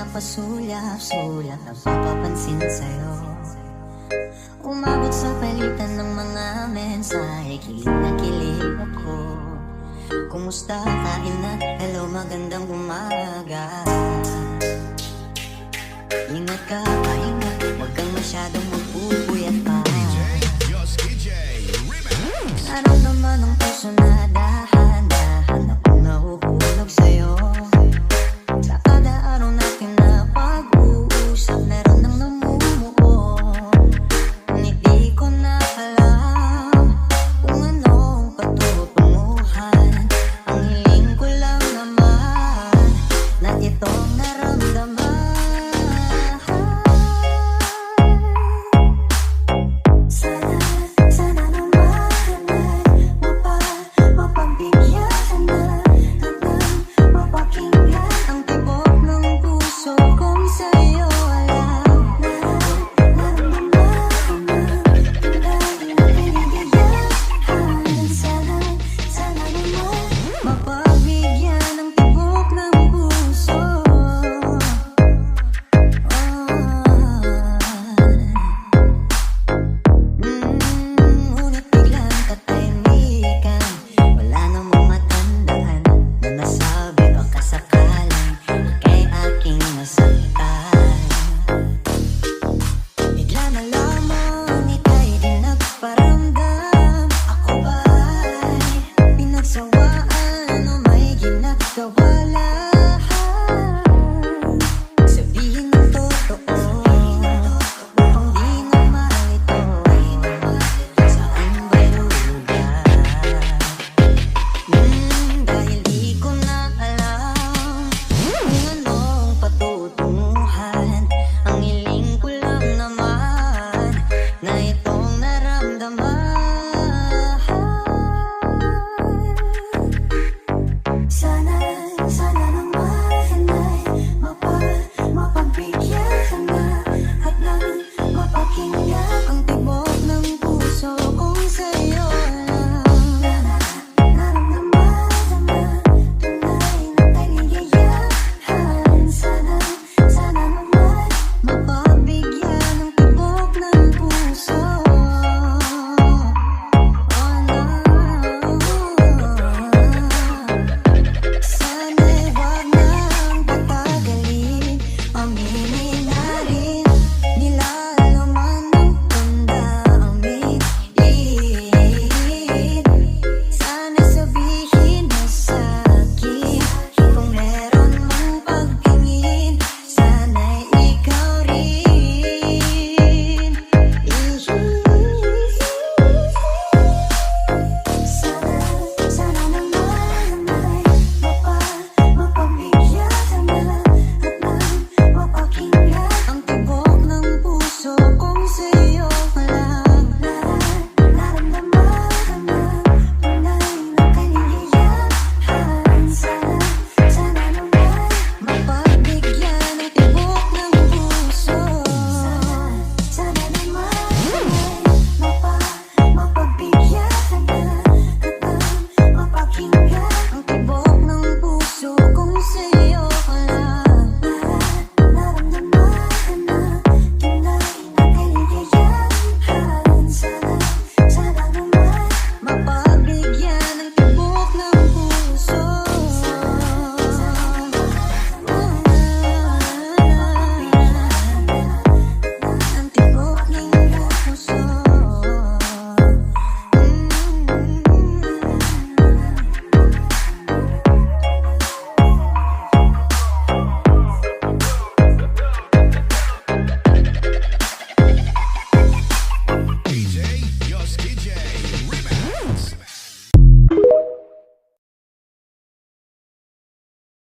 pasulyap-sulyap na papapansin sa'yo. Umabot sa palitan ng mga mensahe, kilig na kilig ako. Kumusta, kain na, hello, magandang umaga. Ingat ka, pahinga, huwag kang masyadong magpupuyat pa. Naramdaman ng puso na dahan-dahan akong nahuhulog sa'yo. Sa kada araw natin na pag-uusap, meron nang namumuo. Ngunit di ko na alam kung anong patutunguhan. Ang hiling ko lang naman na itong naramdaman. Wala